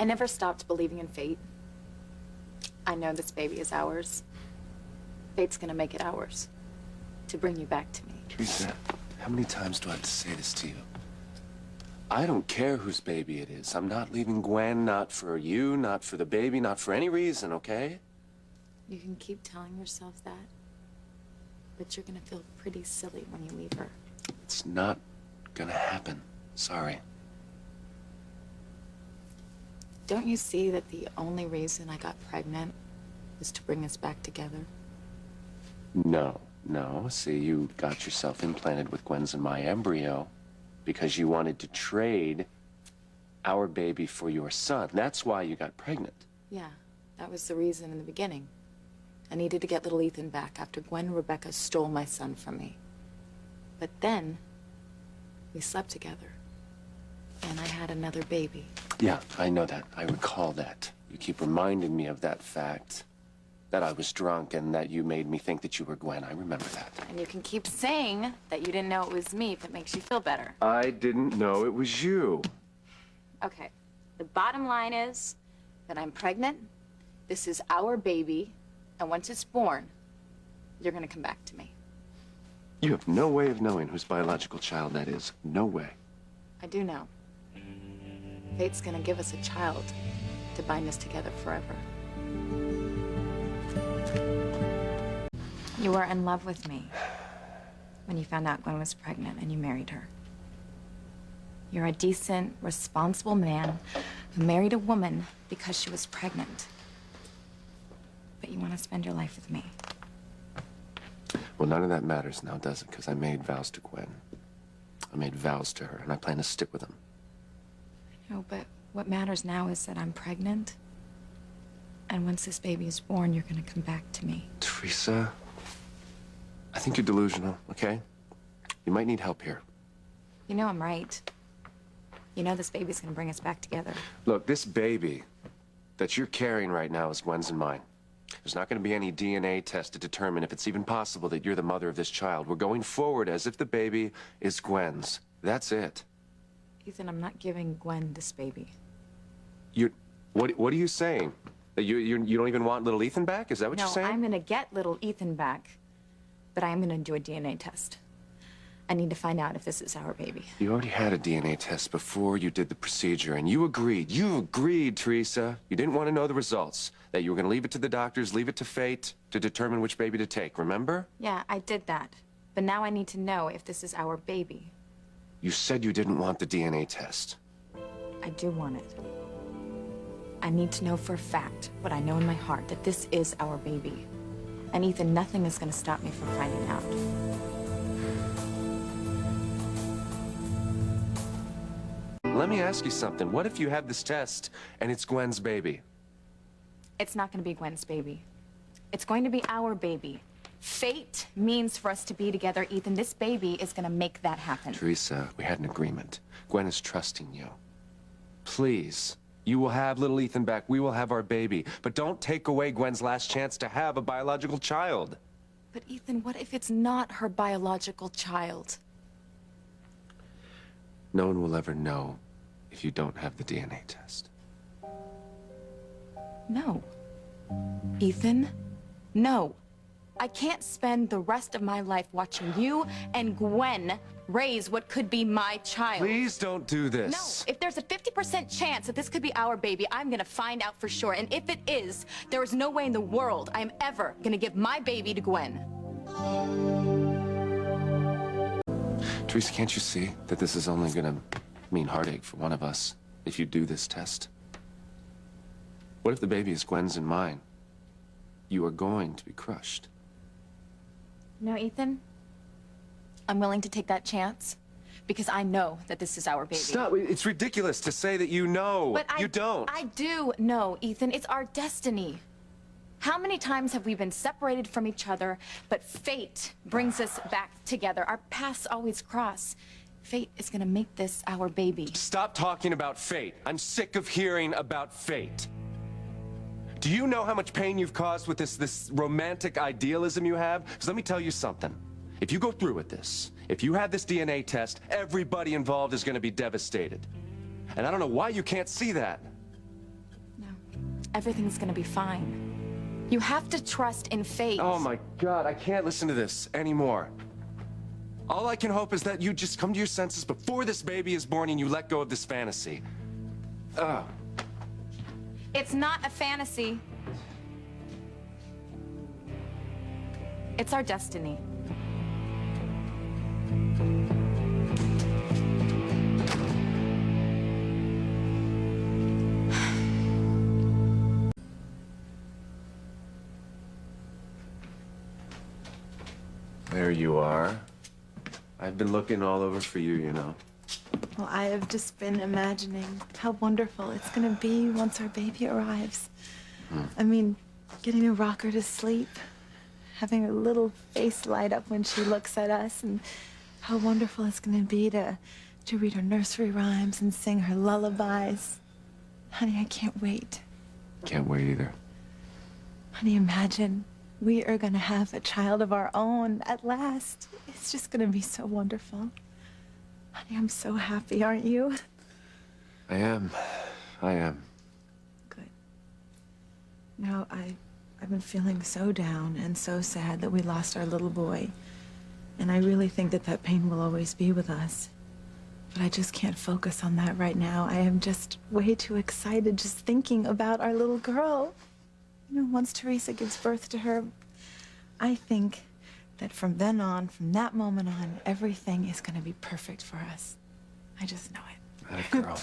I never stopped believing in fate. I know this baby is ours. Fate's gonna make it ours. To bring you back to me. Teresa, how many times do I have to say this to you? I don't care whose baby it is. I'm not leaving Gwen, not for you, not for the baby, not for any reason, okay? You can keep telling yourself that, but you're gonna feel pretty silly when you leave her. It's not gonna happen. Sorry. Don't you see that the only reason I got pregnant was to bring us back together? No. See, you got yourself implanted with Gwen's and my embryo because you wanted to trade our baby for your son. That's why you got pregnant. Yeah, that was the reason in the beginning. I needed to get little Ethan back after Gwen and Rebecca stole my son from me. But then, we slept together. And I had another baby. Yeah, I know that. I recall that. You keep reminding me of that fact. That I was drunk and that you made me think that you were Gwen. I remember that. And you can keep saying that you didn't know it was me if it makes you feel better. I didn't know it was you. Okay. The bottom line is that I'm pregnant. This is our baby. And once it's born, you're gonna come back to me. You have no way of knowing whose biological child that is. No way. I do know. Fate's gonna give us a child to bind us together forever. You were in love with me when you found out Gwen was pregnant and you married her. You're a decent, responsible man who married a woman because she was pregnant. But you want to spend your life with me. Well, none of that matters now, does it? Because I made vows to Gwen. I made vows to her, and I plan to stick with them. No, but what matters now is that I'm pregnant. And once this baby is born, you're going to come back to me. Teresa, I think you're delusional, okay? You might need help here. You know I'm right. You know this baby's going to bring us back together. Look, this baby that you're carrying right now is Gwen's and mine. There's not going to be any DNA test to determine if it's even possible that you're the mother of this child. We're going forward as if the baby is Gwen's. That's it. Ethan, I'm not giving Gwen this baby. What are you saying? That you don't even want little Ethan back? Is that what you're saying? No, I'm gonna get little Ethan back, but I am gonna do a DNA test. I need to find out if this is our baby. You already had a DNA test before you did the procedure, and you agreed. You agreed, Teresa. You didn't want to know the results. That you were gonna leave it to the doctors, leave it to fate to determine which baby to take, remember? Yeah, I did that. But now I need to know if this is our baby. You said you didn't want the DNA test. I do want it. I need to know for a fact what I know in my heart, that this is our baby. And Ethan, nothing is going to stop me from finding out. Let me ask you something. What if you have this test and it's Gwen's baby? It's not going to be Gwen's baby. It's going to be our baby. Fate means for us to be together, Ethan. This baby is going to make that happen. Teresa, we had an agreement. Gwen is trusting you. Please. You will have little Ethan back. We will have our baby. But don't take away Gwen's last chance to have a biological child. But Ethan, what if it's not her biological child? No one will ever know if you don't have the DNA test. No. Ethan, no. I can't spend the rest of my life watching you and Gwen raise what could be my child. Please don't do this. No, if there's a 50% chance that this could be our baby, I'm gonna find out for sure. And if it is, there is no way in the world I am ever gonna give my baby to Gwen. Teresa, can't you see that this is only gonna mean heartache for one of us if you do this test? What if the baby is Gwen's and mine? You are going to be crushed. No, Ethan, I'm willing to take that chance because I know that this is our baby. Stop. It's ridiculous to say that you know. But you don't. I do know, Ethan. It's our destiny. How many times have we been separated from each other, but fate brings us back together? Our paths always cross. Fate is gonna make this our baby. Stop talking about fate. I'm sick of hearing about fate. Do you know how much pain you've caused with this romantic idealism you have? Because let me tell you something. If you go through with this, if you have this DNA test, everybody involved is going to be devastated. And I don't know why you can't see that. everything's gonna be fine. You have to trust in fate. Oh my God, I can't listen to this anymore. All I can hope is that you just come to your senses before this baby is born and you let go of this fantasy. Oh. It's not a fantasy. It's our destiny. There you are. I've been looking all over for you, you know. Well, I have just been imagining how wonderful it's gonna be once our baby arrives. I mean, getting to rock her to sleep, having her little face light up when she looks at us, and how wonderful it's gonna be to read her nursery rhymes and sing her lullabies. Honey, I can't wait. Can't wait either. Honey, imagine we are gonna have a child of our own at last. It's just gonna be so wonderful. Honey, I'm so happy, aren't you? I am. Good. You know, I've been feeling so down and so sad that we lost our little boy. And I really think that that pain will always be with us. But I just can't focus on that right now. I am just way too excited just thinking about our little girl. You know, once Teresa gives birth to her, I think that from then on, from that moment on, everything is going to be perfect for us. I just know it. That girl.